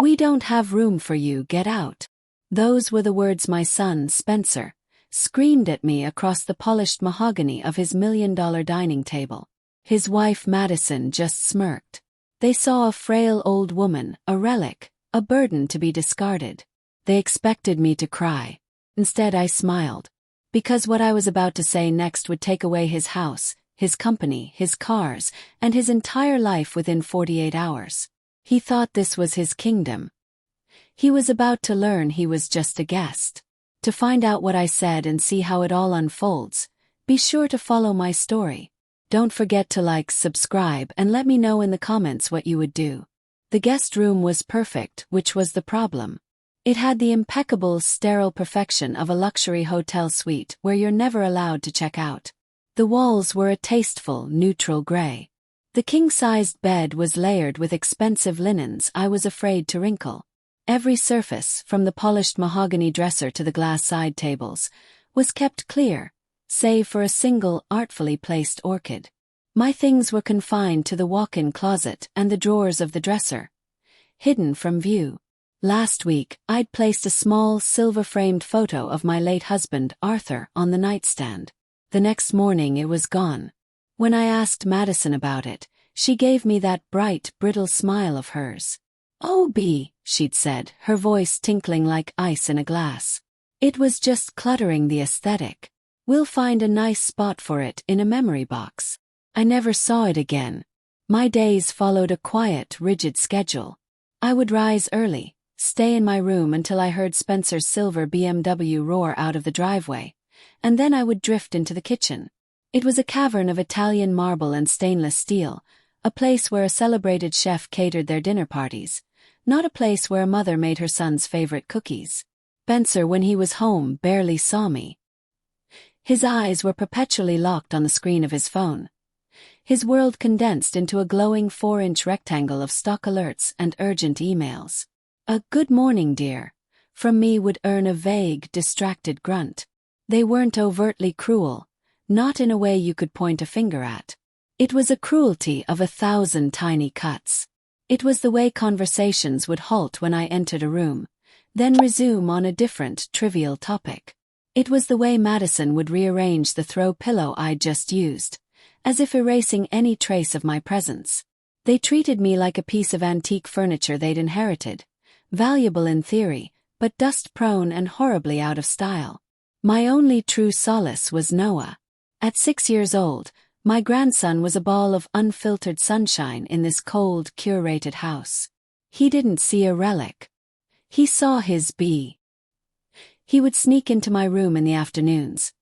"We don't have room for you, get out." Those were the words my son, Spencer, screamed at me across the polished mahogany of his $1 million dining table. His wife Madison just smirked. They saw a frail old woman, a relic, a burden to be discarded. They expected me to cry. Instead I smiled. Because what I was about to say next would take away his house, his company, his cars, and his entire life within 48 hours. He thought this was his kingdom. He was about to learn he was just a guest. To find out what I said and see how it all unfolds, be sure to follow my story. Don't forget to like, subscribe, and let me know in the comments what you would do. The guest room was perfect, which was the problem. It had the impeccable, sterile perfection of a luxury hotel suite where you're never allowed to check out. The walls were a tasteful, neutral gray. The king-sized bed was layered with expensive linens I was afraid to wrinkle. Every surface, from the polished mahogany dresser to the glass side tables, was kept clear, save for a single artfully placed orchid. My things were confined to the walk-in closet and the drawers of the dresser, hidden from view. Last week, I'd placed a small silver-framed photo of my late husband, Arthur, on the nightstand. The next morning it was gone. When I asked Madison about it, she gave me that bright, brittle smile of hers. "Oh, Bea," she'd said, her voice tinkling like ice in a glass. "It was just cluttering the aesthetic. We'll find a nice spot for it in a memory box." I never saw it again. My days followed a quiet, rigid schedule. I would rise early, stay in my room until I heard Spencer's silver BMW roar out of the driveway, and then I would drift into the kitchen. It was a cavern of Italian marble and stainless steel, a place where a celebrated chef catered their dinner parties, not a place where a mother made her son's favorite cookies. Spencer, when he was home, barely saw me. His eyes were perpetually locked on the screen of his phone. His world condensed into a glowing 4-inch rectangle of stock alerts and urgent emails. A "good morning, dear" from me would earn a vague, distracted grunt. They weren't overtly cruel, not in a way you could point a finger at. It was a cruelty of 1,000 tiny cuts. It was the way conversations would halt when I entered a room, then resume on a different, trivial topic. It was the way Madison would rearrange the throw pillow I'd just used, as if erasing any trace of my presence. They treated me like a piece of antique furniture they'd inherited, valuable in theory, but dust-prone and horribly out of style. My only true solace was Noah. At 6 years old, my grandson was a ball of unfiltered sunshine in this cold, curated house. He didn't see a relic. He saw his Bea. He would sneak into my room in the afternoons,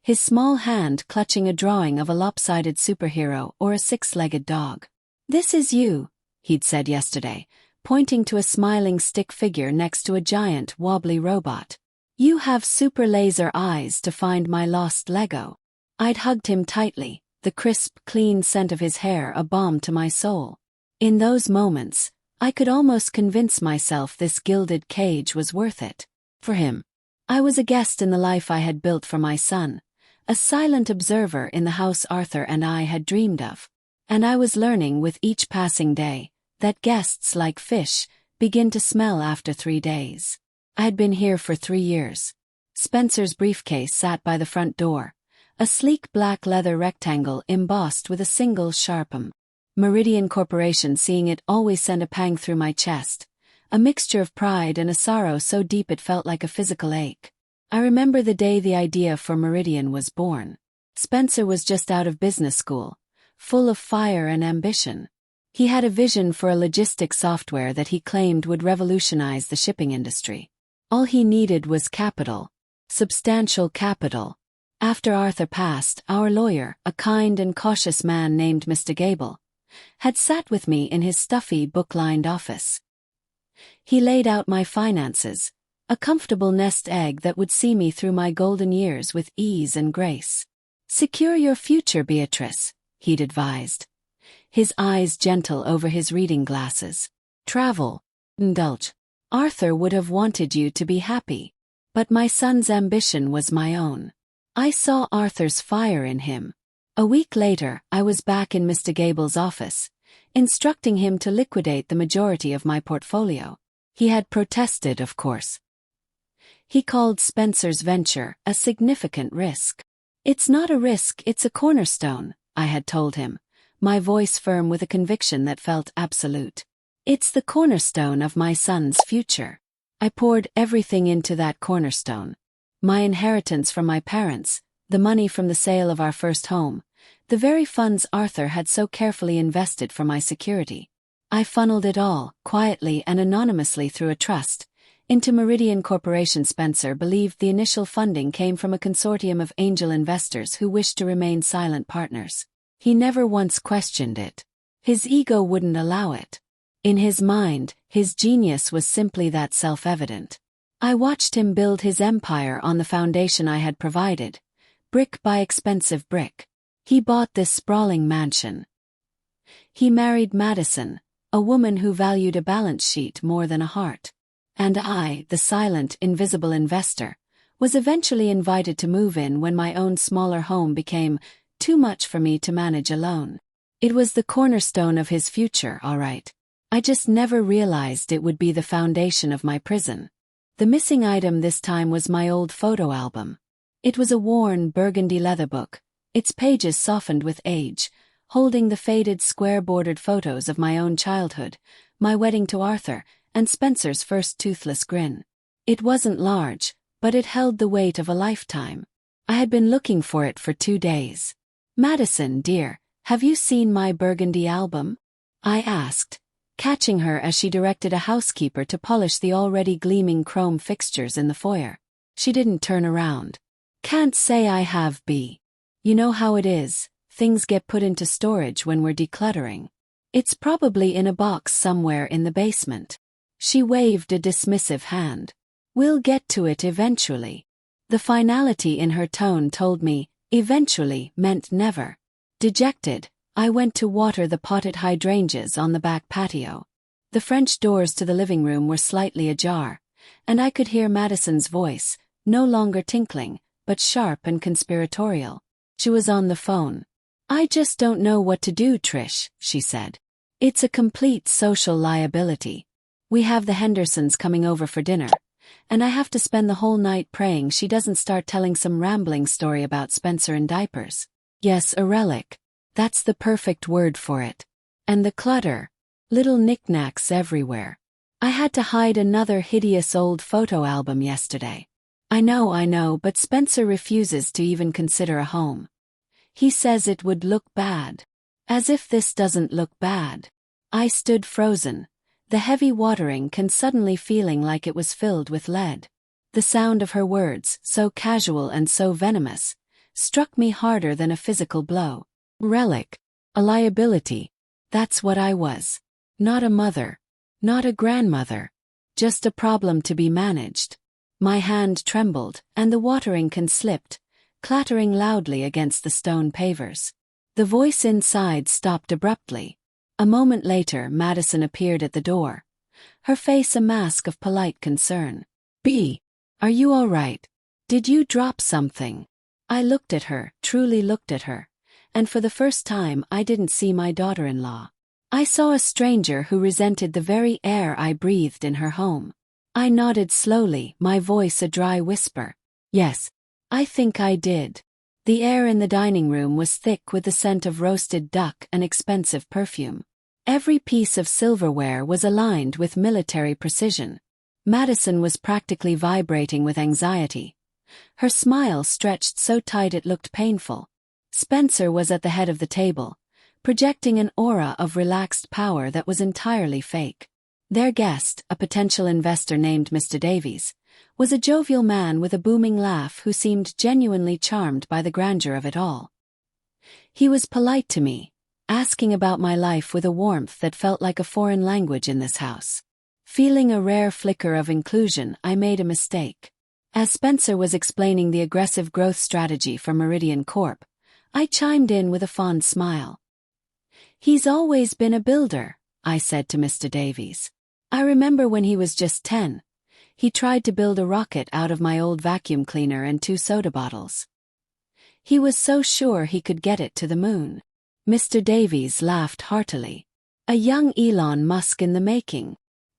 his small hand clutching a drawing of a lopsided superhero or a 6-legged dog. "This is you," he'd said yesterday, pointing to a smiling stick figure next to a giant, wobbly robot. "You have super laser eyes to find my lost Lego." I'd hugged him tightly, the crisp, clean scent of his hair a balm to my soul. In those moments, I could almost convince myself this gilded cage was worth it. For him. I was a guest in the life I had built for my son, a silent observer in the house Arthur and I had dreamed of. And I was learning with each passing day that guests, like fish, begin to smell after 3 days. I had been here for 3 years. Spencer's briefcase sat by the front door, a sleek black leather rectangle embossed with a single sharp M. Meridian Corporation. Seeing it always sent a pang through my chest, a mixture of pride and a sorrow so deep it felt like a physical ache. I remember the day the idea for Meridian was born. Spencer was just out of business school, full of fire and ambition. He had a vision for a logistics software that he claimed would revolutionize the shipping industry. All he needed was capital, substantial capital. After Arthur passed, our lawyer, a kind and cautious man named Mr. Gable, had sat with me in his stuffy, book-lined office. He laid out my finances, a comfortable nest egg that would see me through my golden years with ease and grace. "Secure your future, Beatrice," he'd advised, his eyes gentle over his reading glasses. "Travel, indulge. Arthur would have wanted you to be happy, but my son's ambition was my own. I saw Arthur's fire in him." A week later, I was back in Mr. Gable's office, instructing him to liquidate the majority of my portfolio. He had protested, of course. He called Spencer's venture a significant risk. "It's not a risk, it's a cornerstone," I had told him, my voice firm with a conviction that felt absolute. "It's the cornerstone of my son's future." I poured everything into that cornerstone. My inheritance from my parents, the money from the sale of our first home, the very funds Arthur had so carefully invested for my security. I funneled it all, quietly and anonymously through a trust, into Meridian Corporation. Spencer believed the initial funding came from a consortium of angel investors who wished to remain silent partners. He never once questioned it. His ego wouldn't allow it. In his mind, his genius was simply that self-evident. I watched him build his empire on the foundation I had provided, brick by expensive brick. He bought this sprawling mansion. He married Madison, a woman who valued a balance sheet more than a heart. And I, the silent, invisible investor, was eventually invited to move in when my own smaller home became too much for me to manage alone. It was the cornerstone of his future, all right. I just never realized it would be the foundation of my prison. The missing item this time was my old photo album. It was a worn burgundy leather book, its pages softened with age, holding the faded square-bordered photos of my own childhood, my wedding to Arthur, and Spencer's first toothless grin. It wasn't large, but it held the weight of a lifetime. I had been looking for it for 2 days. "Madison, dear, have you seen my burgundy album?" I asked, catching her as she directed a housekeeper to polish the already gleaming chrome fixtures in the foyer. She didn't turn around. "Can't say I have, B. You know how it is, things get put into storage when we're decluttering. It's probably in a box somewhere in the basement." She waved a dismissive hand. "We'll get to it eventually." The finality in her tone told me, eventually meant never. Dejected, I went to water the potted hydrangeas on the back patio. The French doors to the living room were slightly ajar, and I could hear Madison's voice, no longer tinkling, but sharp and conspiratorial. She was on the phone. "I just don't know what to do, Trish," she said. "It's a complete social liability. We have the Hendersons coming over for dinner, and I have to spend the whole night praying she doesn't start telling some rambling story about Spencer in diapers. Yes, a relic. That's the perfect word for it. And the clutter. Little knickknacks everywhere. I had to hide another hideous old photo album yesterday. I know, but Spencer refuses to even consider a home. He says it would look bad. As if this doesn't look bad. I stood frozen, the heavy watering can suddenly feeling like it was filled with lead. The sound of her words, so casual and so venomous, struck me harder than a physical blow. Relic. A liability. That's what I was. Not a mother. Not a grandmother. Just a problem to be managed. My hand trembled, and the watering can slipped, clattering loudly against the stone pavers. The voice inside stopped abruptly. A moment later, Madison appeared at the door, her face a mask of polite concern. "B, are you all right? Did you drop something?" I looked at her, truly looked at her, and for the first time I didn't see my daughter-in-law. I saw a stranger who resented the very air I breathed in her home. I nodded slowly, my voice a dry whisper. "Yes, I think I did." The air in the dining room was thick with the scent of roasted duck and expensive perfume. Every piece of silverware was aligned with military precision. Madison was practically vibrating with anxiety. Her smile stretched so tight it looked painful. Spencer was at the head of the table, projecting an aura of relaxed power that was entirely fake. Their guest, a potential investor named Mr. Davies, was a jovial man with a booming laugh who seemed genuinely charmed by the grandeur of it all. He was polite to me, asking about my life with a warmth that felt like a foreign language in this house. Feeling a rare flicker of inclusion, I made a mistake. As Spencer was explaining the aggressive growth strategy for Meridian Corp., I chimed in with a fond smile. "He's always been a builder," I said to Mr. Davies. "I remember when he was just 10. He tried to build a rocket out of my old vacuum cleaner and 2 soda bottles. He was so sure he could get it to the moon." Mr. Davies laughed heartily. "A young Elon Musk in the making.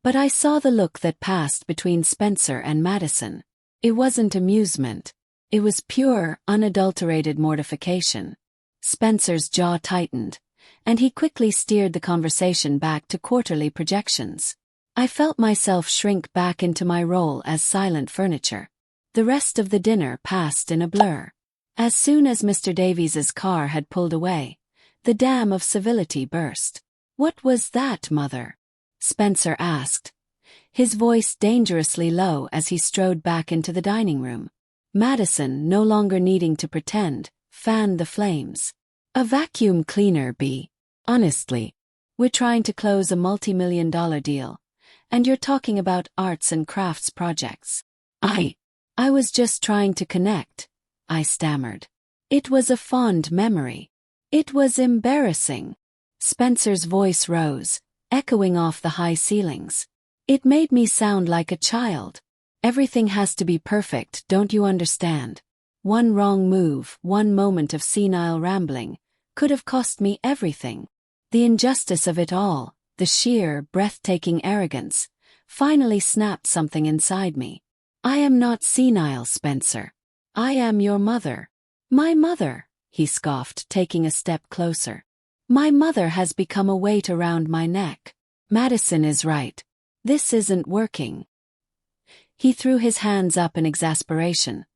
But I saw the look that passed between Spencer and Madison. It wasn't amusement. It was pure, unadulterated mortification. Spencer's jaw tightened, and he quickly steered the conversation back to quarterly projections. I felt myself shrink back into my role as silent furniture. The rest of the dinner passed in a blur. As soon as Mr. Davies's car had pulled away, the dam of civility burst. "What was that, Mother?" Spencer asked, his voice dangerously low as he strode back into the dining room. Madison, no longer needing to pretend, fanned the flames. "A vacuum cleaner, B. Honestly, we're trying to close a multi-million-dollar deal, and you're talking about arts and crafts projects." I was just trying to connect," I stammered. "It was a fond memory. It was embarrassing." Spencer's voice rose, echoing off the high ceilings. "It made me sound like a child. Everything has to be perfect, don't you understand? One wrong move, one moment of senile rambling, could have cost me everything. The injustice of it all, the sheer, breathtaking arrogance, finally snapped something inside me. I am not senile, Spencer. I am your mother." "My mother," he scoffed, taking a step closer. "My mother has become a weight around my neck. Madison is right. This isn't working." He threw his hands up in exasperation,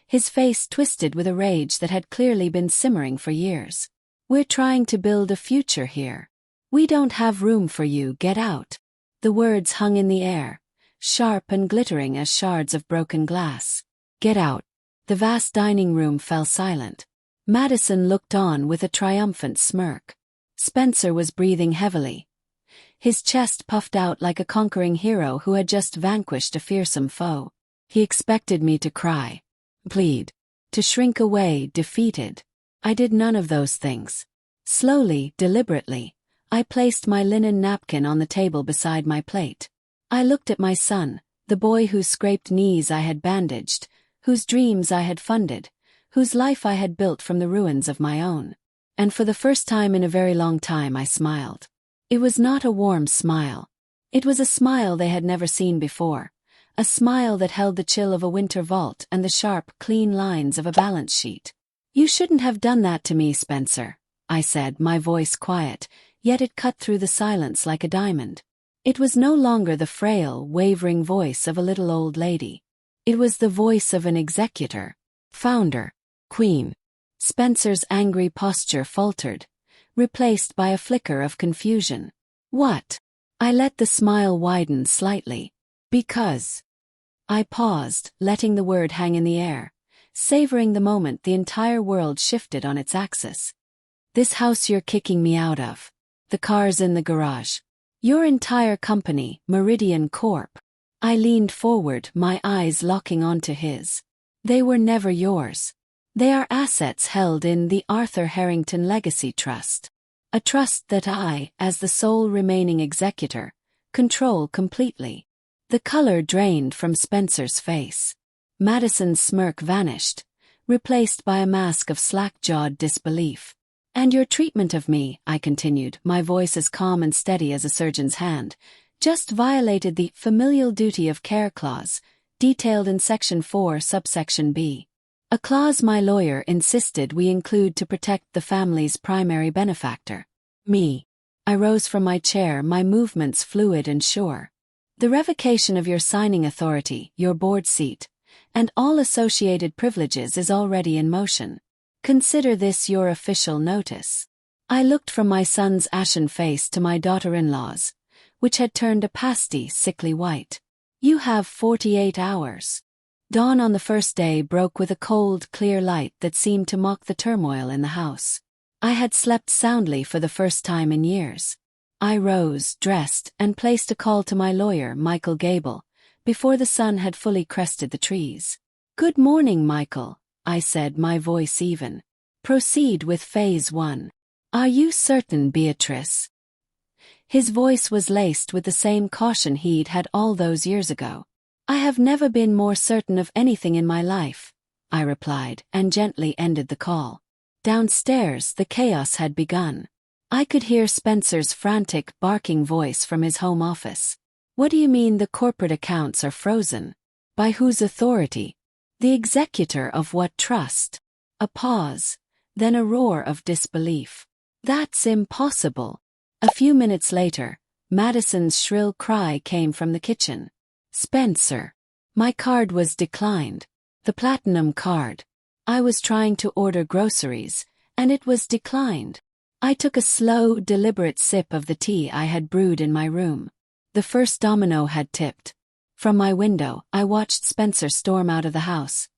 his face twisted with a rage that had clearly been simmering for years. "We're trying to build a future here. We don't have room for you, get out." The words hung in the air, sharp and glittering as shards of broken glass. "Get out." The vast dining room fell silent. Madison looked on with a triumphant smirk. Spencer was breathing heavily, his chest puffed out like a conquering hero who had just vanquished a fearsome foe. He expected me to cry, plead, to shrink away, defeated. I did none of those things. Slowly, deliberately, I placed my linen napkin on the table beside my plate. I looked at my son, the boy whose scraped knees I had bandaged, whose dreams I had funded, whose life I had built from the ruins of my own. And for the first time in a very long time I smiled. It was not a warm smile. It was a smile they had never seen before, a smile that held the chill of a winter vault and the sharp, clean lines of a balance sheet. "You shouldn't have done that to me, Spencer," I said, my voice quiet, yet it cut through the silence like a diamond. It was no longer the frail, wavering voice of a little old lady. It was the voice of an executor, founder, queen. Spencer's angry posture faltered, replaced by a flicker of confusion. "What?" I let the smile widen slightly. "Because." I paused, letting the word hang in the air, savoring the moment the entire world shifted on its axis. "This house you're kicking me out of. The car's in the garage. Your entire company, Meridian Corp." I leaned forward, my eyes locking onto his. "They were never yours. They are assets held in the Arthur Harrington Legacy Trust. A trust that I, as the sole remaining executor, control completely." The color drained from Spencer's face. Madison's smirk vanished, replaced by a mask of slack-jawed disbelief. "And your treatment of me," I continued, my voice as calm and steady as a surgeon's hand, "just violated the familial duty of care clause, detailed in Section 4, subsection B. A clause my lawyer insisted we include to protect the family's primary benefactor, me." I rose from my chair, my movements fluid and sure. "The revocation of your signing authority, your board seat, and all associated privileges is already in motion. Consider this your official notice." I looked from my son's ashen face to my daughter-in-law's, which had turned a pasty, sickly white. "You have 48 hours. Dawn on the first day broke with a cold, clear light that seemed to mock the turmoil in the house. I had slept soundly for the first time in years. I rose, dressed, and placed a call to my lawyer, Michael Gable, before the sun had fully crested the trees. "Good morning, Michael," I said, my voice even. "Proceed with Phase 1. Are you certain, Beatrice?" His voice was laced with the same caution he'd had all those years ago. "I have never been more certain of anything in my life," I replied, and gently ended the call. Downstairs, the chaos had begun. I could hear Spencer's frantic, barking voice from his home office. What do you mean the corporate accounts are frozen? By whose authority? The executor of what trust? A pause, then a roar of disbelief. That's impossible. A few minutes later, Madison's shrill cry came from the kitchen. Spencer. My card was declined. The platinum card. I was trying to order groceries, and it was declined. I took a slow, deliberate sip of the tea I had brewed in my room. The first domino had tipped. From my window, I watched Spencer storm out of the house,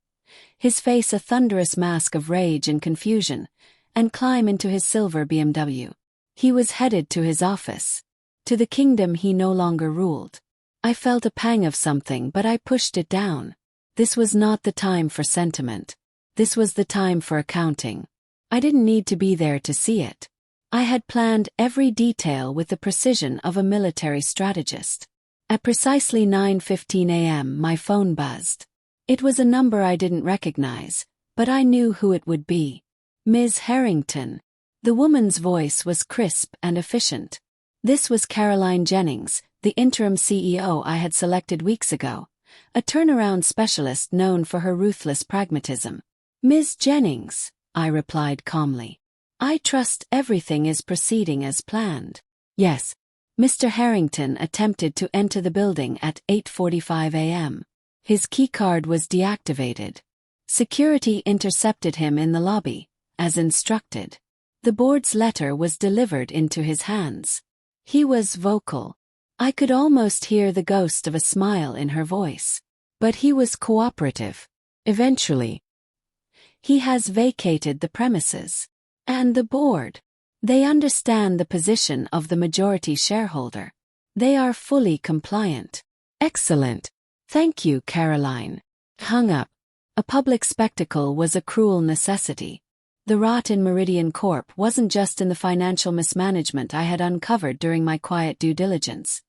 his face a thunderous mask of rage and confusion, and climb into his silver BMW. He was headed to his office, to the kingdom he no longer ruled. I felt a pang of something, but I pushed it down. This was not the time for sentiment. This was the time for accounting. I didn't need to be there to see it. I had planned every detail with the precision of a military strategist. At precisely 9:15 a.m. my phone buzzed. It was a number I didn't recognize, but I knew who it would be. Ms. Harrington. The woman's voice was crisp and efficient. This was Caroline Jennings, the interim CEO I had selected weeks ago, a turnaround specialist known for her ruthless pragmatism. Ms. Jennings, I replied calmly. I trust everything is proceeding as planned. Yes. Mr. Harrington attempted to enter the building at 8:45 a.m. His keycard was deactivated. Security intercepted him in the lobby, as instructed. The board's letter was delivered into his hands. He was vocal. I could almost hear the ghost of a smile in her voice. But he was cooperative. Eventually, he has vacated the premises. And the board. They understand the position of the majority shareholder. They are fully compliant. Excellent. Thank you, Caroline. Hung up. A public spectacle was a cruel necessity. The rot in Meridian Corp wasn't just in the financial mismanagement I had uncovered during my quiet due diligence.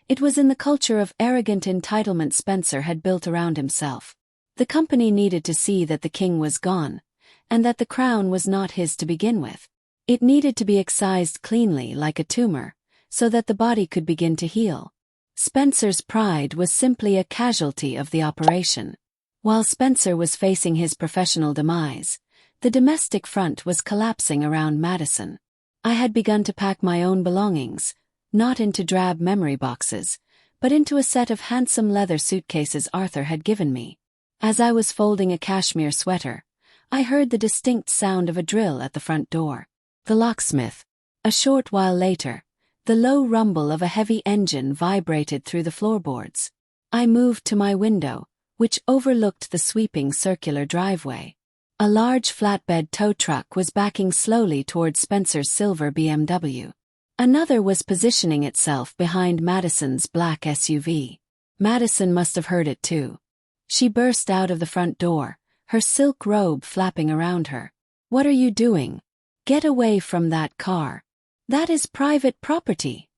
It was in the culture of arrogant entitlement Spencer had built around himself. The company needed to see that the king was gone, and that the crown was not his to begin with. It needed to be excised cleanly like a tumor, so that the body could begin to heal. Spencer's pride was simply a casualty of the operation. While Spencer was facing his professional demise, the domestic front was collapsing around Madison. I had begun to pack my own belongings, not into drab memory boxes, but into a set of handsome leather suitcases Arthur had given me. As I was folding a cashmere sweater, I heard the distinct sound of a drill at the front door. The locksmith. A short while later, the low rumble of a heavy engine vibrated through the floorboards. I moved to my window, which overlooked the sweeping circular driveway. A large flatbed tow truck was backing slowly toward Spencer's silver BMW. Another was positioning itself behind Madison's black SUV. Madison must have heard it too. She burst out of the front door, her silk robe flapping around her. What are you doing? Get away from that car. That is private property,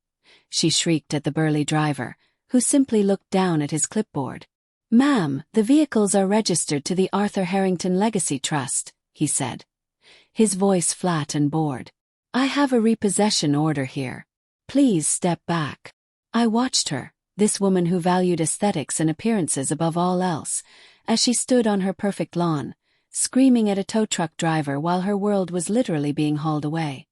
she shrieked at the burly driver, who simply looked down at his clipboard. Ma'am, the vehicles are registered to the Arthur Harrington Legacy Trust, he said, his voice flat and bored. I have a repossession order here. Please step back. I watched her, this woman who valued aesthetics and appearances above all else, as she stood on her perfect lawn, screaming at a tow truck driver while her world was literally being hauled away.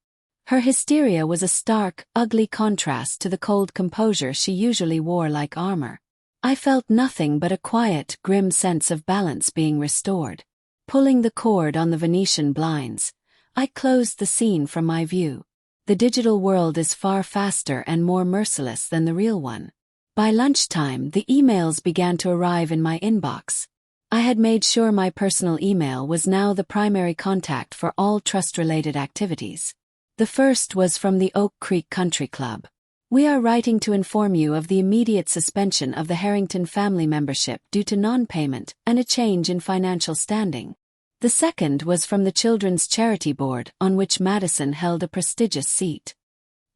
Her hysteria was a stark, ugly contrast to the cold composure she usually wore like armor. I felt nothing but a quiet, grim sense of balance being restored. Pulling the cord on the Venetian blinds, I closed the scene from my view. The digital world is far faster and more merciless than the real one. By lunchtime, the emails began to arrive in my inbox. I had made sure my personal email was now the primary contact for all trust-related activities. The first was from the Oak Creek Country Club. We are writing to inform you of the immediate suspension of the Harrington family membership due to non-payment and a change in financial standing. The second was from the Children's Charity Board, on which Madison held a prestigious seat.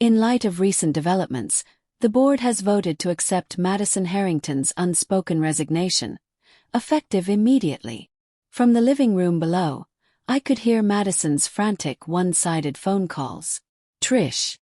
In light of recent developments, the board has voted to accept Madison Harrington's unspoken resignation, effective immediately. From the living room below, I could hear Madison's frantic one-sided phone calls. Trish,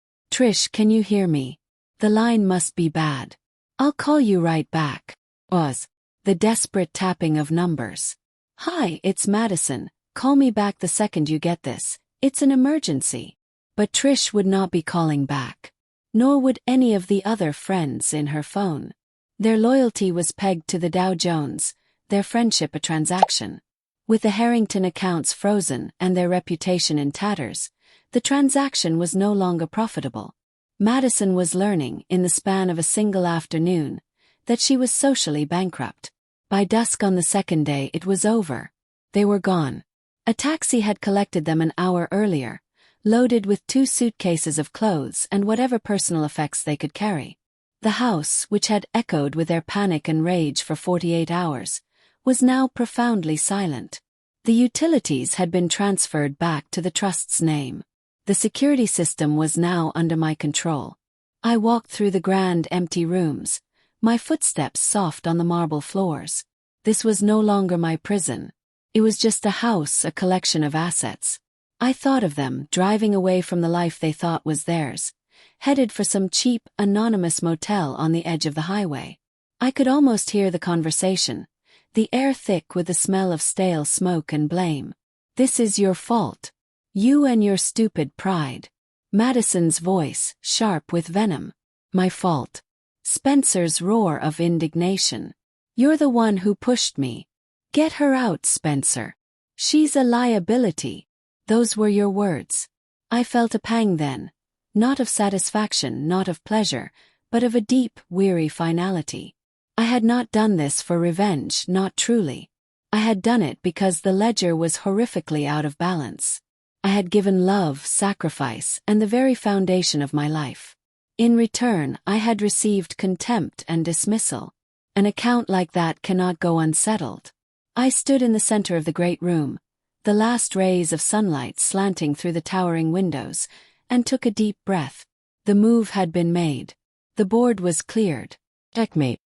can you hear me? The line must be bad. I'll call you right back. Was the desperate tapping of numbers. Hi, it's Madison. Call me back the second you get this. It's an emergency. But Trish would not be calling back. Nor would any of the other friends in her phone. Their loyalty was pegged to the Dow Jones, their friendship a transaction. With the Harrington accounts frozen and their reputation in tatters, the transaction was no longer profitable. Madison was learning, in the span of a single afternoon, that she was socially bankrupt. By dusk on the second day it was over. They were gone. A taxi had collected them an hour earlier, loaded with 2 suitcases of clothes and whatever personal effects they could carry. The house, which had echoed with their panic and rage for 48 hours, was now profoundly silent. The utilities had been transferred back to the trust's name. The security system was now under my control. I walked through the grand empty rooms, my footsteps soft on the marble floors. This was no longer my prison. It was just a house, a collection of assets. I thought of them, driving away from the life they thought was theirs, headed for some cheap, anonymous motel on the edge of the highway. I could almost hear the conversation, the air thick with the smell of stale smoke and blame. This is your fault. You and your stupid pride. Madison's voice, sharp with venom. My fault. Spencer's roar of indignation. You're the one who pushed me. Get her out, Spencer. She's a liability. Those were your words. I felt a pang then, not of satisfaction, not of pleasure, but of a deep, weary finality. I had not done this for revenge, not truly. I had done it because the ledger was horrifically out of balance. I had given love, sacrifice, and the very foundation of my life. In return, I had received contempt and dismissal. An account like that cannot go unsettled. I stood in the center of the great room, the last rays of sunlight slanting through the towering windows, and took a deep breath. The move had been made. The board was cleared. Checkmate.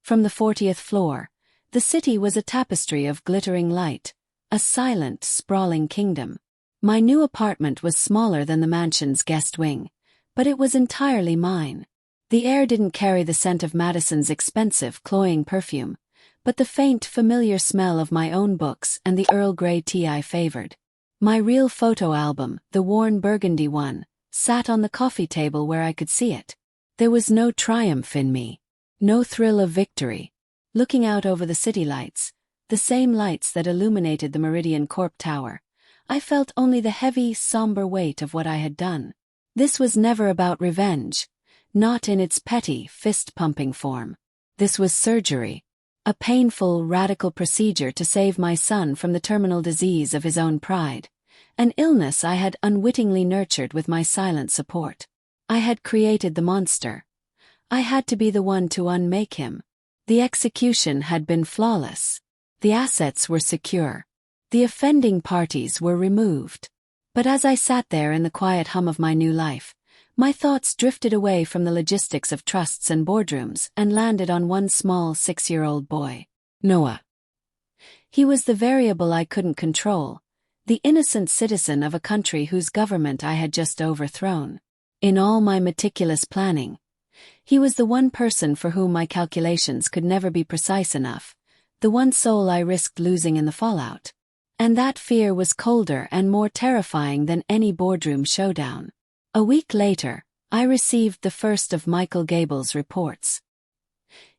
From the 40th floor, the city was a tapestry of glittering light, a silent, sprawling kingdom. My new apartment was smaller than the mansion's guest wing, but it was entirely mine. The air didn't carry the scent of Madison's expensive, cloying perfume, but the faint, familiar smell of my own books and the Earl Grey tea I favored. My real photo album, the worn burgundy one, sat on the coffee table where I could see it. There was no triumph in me, no thrill of victory. Looking out over the city lights, the same lights that illuminated the Meridian Corp Tower, I felt only the heavy, somber weight of what I had done. This was never about revenge, not in its petty, fist-pumping form. This was surgery. A painful, radical procedure to save my son from the terminal disease of his own pride, an illness I had unwittingly nurtured with my silent support. I had created the monster. I had to be the one to unmake him. The execution had been flawless. The assets were secure. The offending parties were removed. But as I sat there in the quiet hum of my new life, my thoughts drifted away from the logistics of trusts and boardrooms and landed on one small 6-year-old boy, Noah. He was the variable I couldn't control, the innocent citizen of a country whose government I had just overthrown. In all my meticulous planning, he was the one person for whom my calculations could never be precise enough, the one soul I risked losing in the fallout. And that fear was colder and more terrifying than any boardroom showdown. A week later, I received the first of Michael Gable's reports.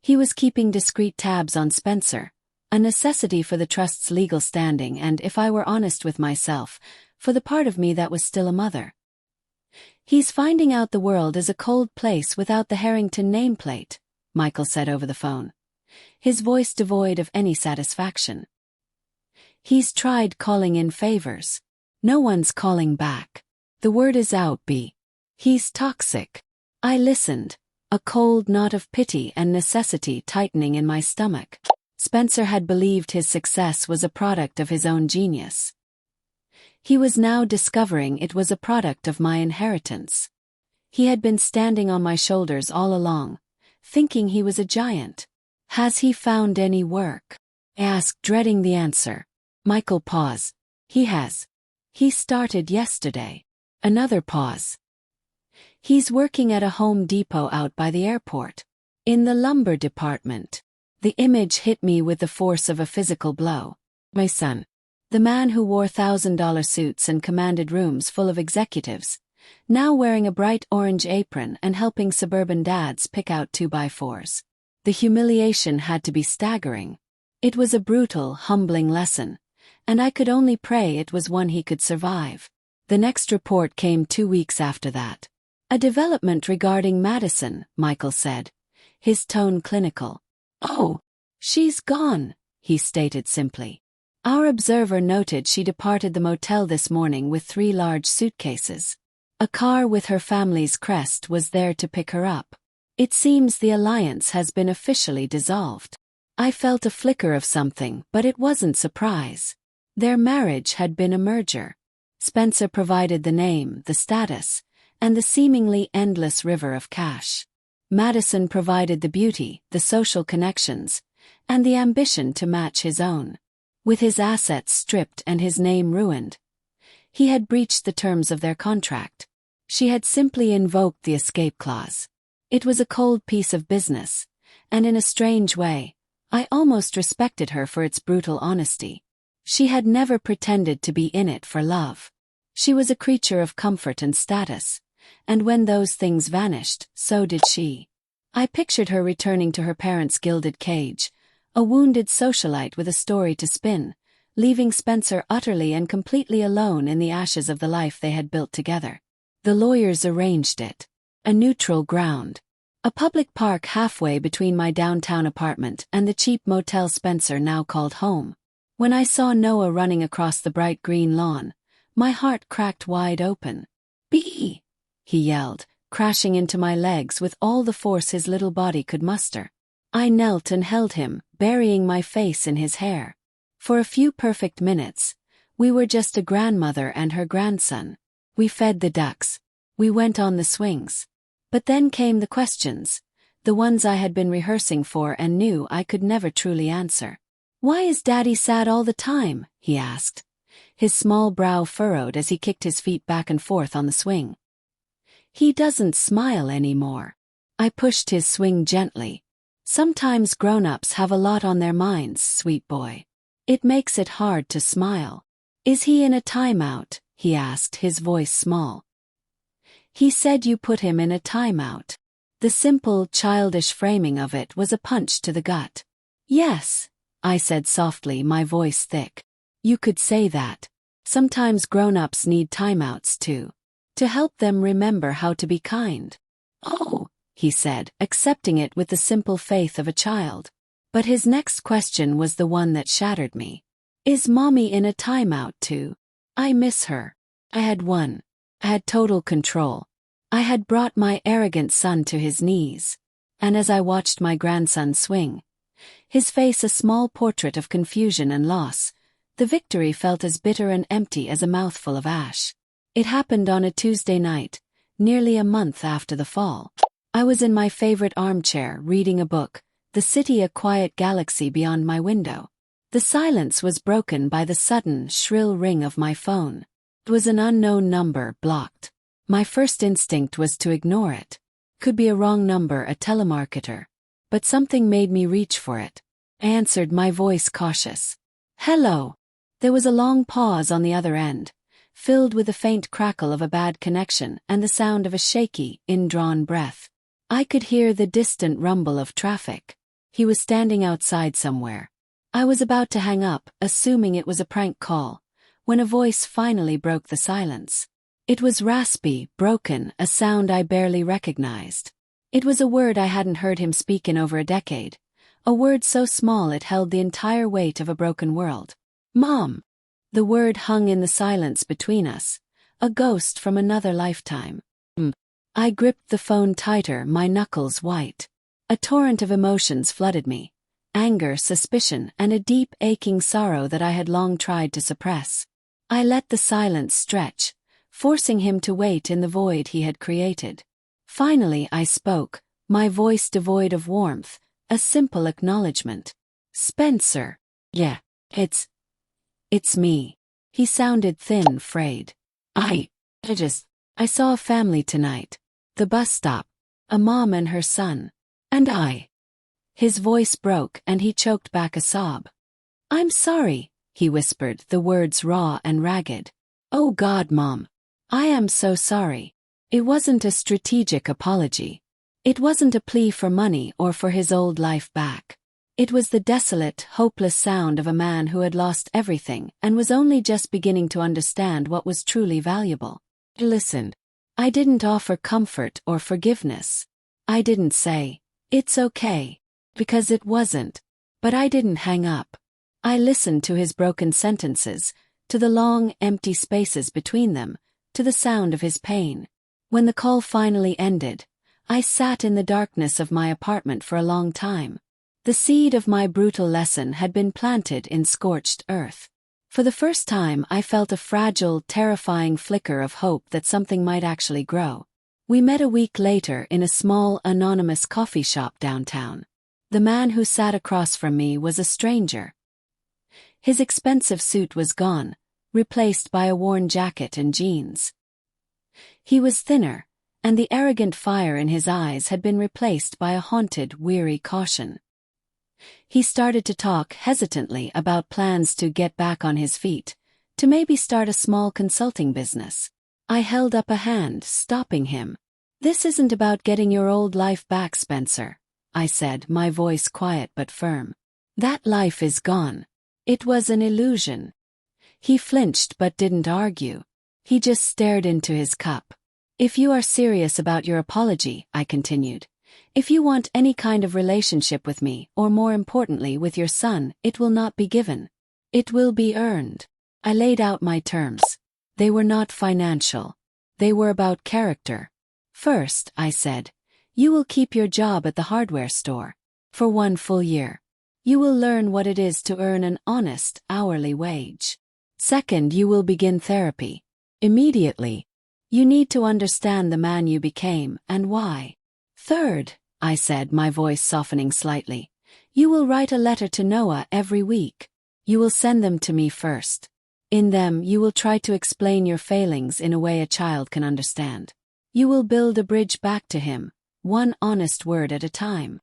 He was keeping discreet tabs on Spencer, a necessity for the trust's legal standing and, if I were honest with myself, for the part of me that was still a mother. He's finding out the world is a cold place without the Harrington nameplate, Michael said over the phone, his voice devoid of any satisfaction. He's tried calling in favors. No one's calling back. The word is out, B. He's toxic. I listened, a cold knot of pity and necessity tightening in my stomach. Spencer had believed his success was a product of his own genius. He was now discovering it was a product of my inheritance. He had been standing on my shoulders all along, thinking he was a giant. Has he found any work? I asked, dreading the answer. Michael paused. He has. He started yesterday. Another pause. He's working at a Home Depot out by the airport. In the lumber department. The image hit me with the force of a physical blow. My son. The man who wore $1,000 suits and commanded rooms full of executives, now wearing a bright orange apron and helping suburban dads pick out 2x4s. The humiliation had to be staggering. It was a brutal, humbling lesson, and I could only pray it was one he could survive. The next report came 2 weeks after that. A development regarding Madison, Michael said, his tone clinical. Oh, she's gone, he stated simply. Our observer noted she departed the motel this morning with 3 large suitcases. A car with her family's crest was there to pick her up. It seems the alliance has been officially dissolved. I felt a flicker of something, but it wasn't surprise. Their marriage had been a merger. Spencer provided the name, the status, and the seemingly endless river of cash. Madison provided the beauty, the social connections, and the ambition to match his own. With his assets stripped and his name ruined, he had breached the terms of their contract. She had simply invoked the escape clause. It was a cold piece of business, and in a strange way, I almost respected her for its brutal honesty. She had never pretended to be in it for love. She was a creature of comfort and status, and when those things vanished, so did she. I pictured her returning to her parents' gilded cage, a wounded socialite with a story to spin, leaving Spencer utterly and completely alone in the ashes of the life they had built together. The lawyers arranged it. A neutral ground. A public park halfway between my downtown apartment and the cheap motel Spencer now called home. When I saw Noah running across the bright green lawn, my heart cracked wide open. "Bee!" he yelled, crashing into my legs with all the force his little body could muster. I knelt and held him, burying my face in his hair. For a few perfect minutes, we were just a grandmother and her grandson. We fed the ducks. We went on the swings. But then came the questions, the ones I had been rehearsing for and knew I could never truly answer. "Why is Daddy sad all the time?" he asked. His small brow furrowed as he kicked his feet back and forth on the swing. "He doesn't smile anymore." I pushed his swing gently. "Sometimes grown-ups have a lot on their minds, sweet boy. It makes it hard to smile." "Is he in a timeout?" he asked, his voice small. "He said you put him in a timeout." The simple, childish framing of it was a punch to the gut. "Yes," I said softly, my voice thick. "You could say that. Sometimes grown-ups need timeouts too. To help them remember how to be kind." "Oh," he said, accepting it with the simple faith of a child. But his next question was the one that shattered me. "Is Mommy in a timeout too? I miss her." I had won. I had total control. I had brought my arrogant son to his knees. And as I watched my grandson swing, his face a small portrait of confusion and loss, the victory felt as bitter and empty as a mouthful of ash. It happened on a Tuesday night, nearly a month after the fall. I was in my favorite armchair reading a book, the city a quiet galaxy beyond my window. The silence was broken by the sudden, shrill ring of my phone. It was an unknown number, blocked. My first instinct was to ignore it. Could be a wrong number, a telemarketer. But something made me reach for it. I answered, my voice cautious. "Hello." There was a long pause on the other end, filled with the faint crackle of a bad connection and the sound of a shaky, indrawn breath. I could hear the distant rumble of traffic. He was standing outside somewhere. I was about to hang up, assuming it was a prank call, when a voice finally broke the silence. It was raspy, broken, a sound I barely recognized. It was a word I hadn't heard him speak in over a decade, a word so small it held the entire weight of a broken world. "Mom." The word hung in the silence between us, a ghost from another lifetime. I gripped the phone tighter, my knuckles white. A torrent of emotions flooded me. Anger, suspicion, and a deep, aching sorrow that I had long tried to suppress. I let the silence stretch, forcing him to wait in the void he had created. Finally I spoke, my voice devoid of warmth, a simple acknowledgement. "Spencer." "Yeah, it's me." He sounded thin, frayed. I saw a family tonight. The bus stop. A mom and her son. And I. His voice broke and he choked back a sob. I'm sorry, he whispered, the words raw and ragged. Oh God, Mom. I am so sorry. It wasn't a strategic apology. It wasn't a plea for money or for his old life back. It was the desolate, hopeless sound of a man who had lost everything and was only just beginning to understand what was truly valuable. I listened. I didn't offer comfort or forgiveness. I didn't say, it's okay, because it wasn't. But I didn't hang up. I listened to his broken sentences, to the long, empty spaces between them, to the sound of his pain. When the call finally ended, I sat in the darkness of my apartment for a long time. The seed of my brutal lesson had been planted in scorched earth. For the first time I felt a fragile, terrifying flicker of hope that something might actually grow. We met a week later in a small, anonymous coffee shop downtown. The man who sat across from me was a stranger. His expensive suit was gone, replaced by a worn jacket and jeans. He was thinner, and the arrogant fire in his eyes had been replaced by a haunted, weary caution. He started to talk hesitantly about plans to get back on his feet, to maybe start a small consulting business. I held up a hand, stopping him. This isn't about getting your old life back, Spencer, I said, my voice quiet but firm. That life is gone. It was an illusion. He flinched but didn't argue. He just stared into his cup. If you are serious about your apology, I continued, if you want any kind of relationship with me, or more importantly with your son, it will not be given. It will be earned. I laid out my terms. They were not financial. They were about character. First, I said, you will keep your job at the hardware store. For 1 full year. You will learn what it is to earn an honest, hourly wage. Second, you will begin therapy. Immediately. You need to understand the man you became and why. Third, I said, my voice softening slightly, you will write a letter to Noah every week. You will send them to me first. In them, you will try to explain your failings in a way a child can understand. You will build a bridge back to him, one honest word at a time.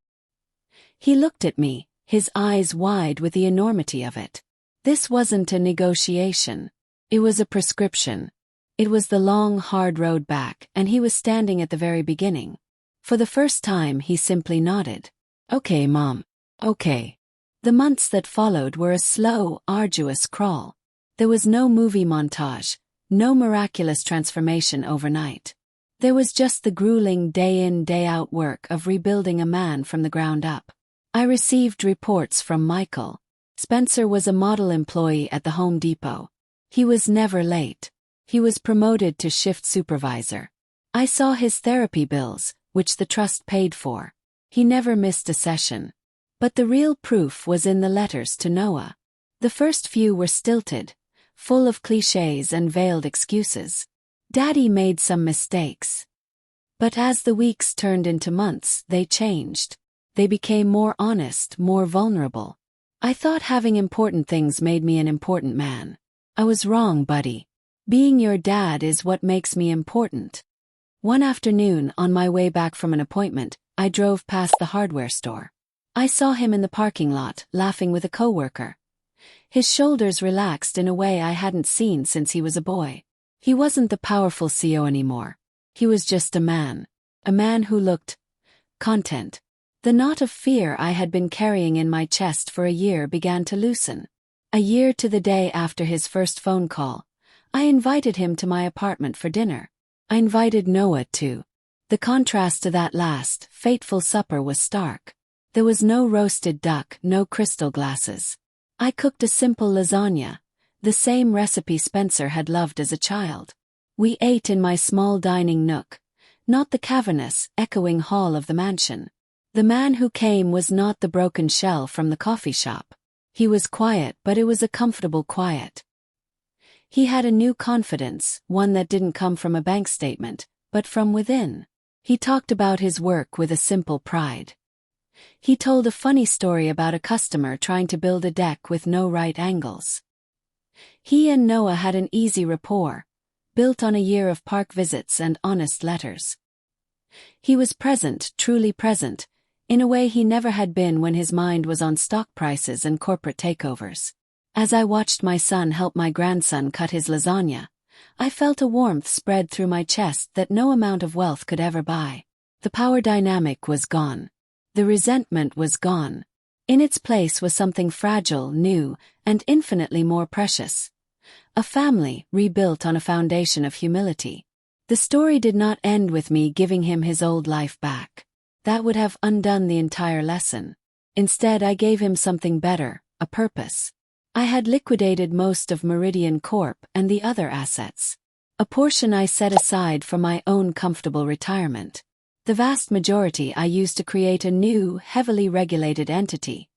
He looked at me, his eyes wide with the enormity of it. This wasn't a negotiation. It was a prescription. It was the long, hard road back, and he was standing at the very beginning. For the first time, he simply nodded. Okay, Mom. Okay. The months that followed were a slow, arduous crawl. There was no movie montage, no miraculous transformation overnight. There was just the grueling day-in, day-out work of rebuilding a man from the ground up. I received reports from Michael. Spencer was a model employee at the Home Depot. He was never late. He was promoted to shift supervisor. I saw his therapy bills, which the trust paid for. He never missed a session. But the real proof was in the letters to Noah. The first few were stilted, full of clichés and veiled excuses. Daddy made some mistakes. But as the weeks turned into months, they changed. They became more honest, more vulnerable. I thought having important things made me an important man. I was wrong, buddy. Being your dad is what makes me important. One afternoon, on my way back from an appointment, I drove past the hardware store. I saw him in the parking lot, laughing with a coworker. His shoulders relaxed in a way I hadn't seen since he was a boy. He wasn't the powerful CEO anymore. He was just a man who looked content. The knot of fear I had been carrying in my chest for a year began to loosen. A year to the day after his first phone call, I invited him to my apartment for dinner. I invited Noah too. The contrast to that last, fateful supper was stark. There was no roasted duck, no crystal glasses. I cooked a simple lasagna, the same recipe Spencer had loved as a child. We ate in my small dining nook, not the cavernous, echoing hall of the mansion. The man who came was not the broken shell from the coffee shop. He was quiet, but it was a comfortable quiet. He had a new confidence, one that didn't come from a bank statement, but from within. He talked about his work with a simple pride. He told a funny story about a customer trying to build a deck with no right angles. He and Noah had an easy rapport, built on a year of park visits and honest letters. He was present, truly present, in a way he never had been when his mind was on stock prices and corporate takeovers. As I watched my son help my grandson cut his lasagna, I felt a warmth spread through my chest that no amount of wealth could ever buy. The power dynamic was gone. The resentment was gone. In its place was something fragile, new, and infinitely more precious. A family rebuilt on a foundation of humility. The story did not end with me giving him his old life back. That would have undone the entire lesson. Instead, I gave him something better, a purpose. I had liquidated most of Meridian Corp and the other assets. A portion I set aside for my own comfortable retirement. The vast majority I used to create a new, heavily regulated entity,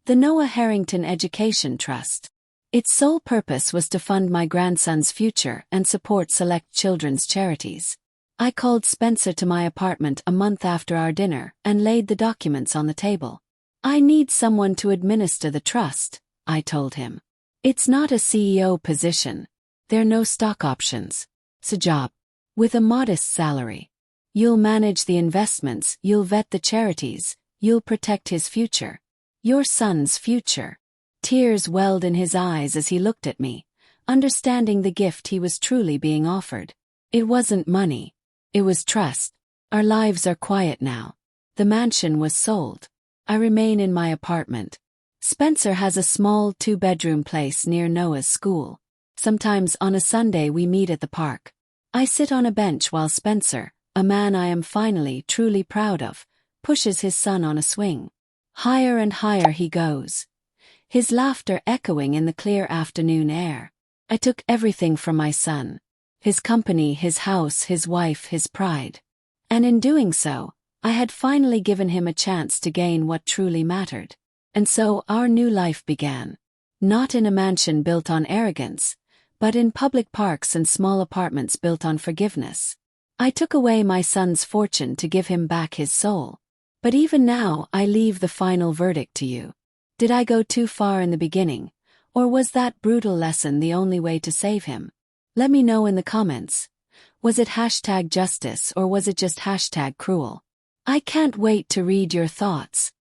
the Noah Harrington Education Trust. Its sole purpose was to fund my grandson's future and support select children's charities. I called Spencer to my apartment a month after our dinner and laid the documents on the table. "I need someone to administer the trust," I told him. "It's not a CEO position. There are no stock options. It's a job. With a modest salary. You'll manage the investments, you'll vet the charities, you'll protect his future. Your son's future." Tears welled in his eyes as he looked at me, understanding the gift he was truly being offered. It wasn't money. It was trust. Our lives are quiet now. The mansion was sold. I remain in my apartment. Spencer has a small 2-bedroom place near Noah's school. Sometimes on a Sunday we meet at the park. I sit on a bench while Spencer, a man I am finally truly proud of, pushes his son on a swing. Higher and higher he goes, his laughter echoing in the clear afternoon air. I took everything from my son. His company, his house, his wife, his pride. And in doing so, I had finally given him a chance to gain what truly mattered. And so our new life began. Not in a mansion built on arrogance, but in public parks and small apartments built on forgiveness. I took away my son's fortune to give him back his soul. But even now I leave the final verdict to you. Did I go too far in the beginning, or was that brutal lesson the only way to save him? Let me know in the comments. Was it #justice or was it just #cruel? I can't wait to read your thoughts.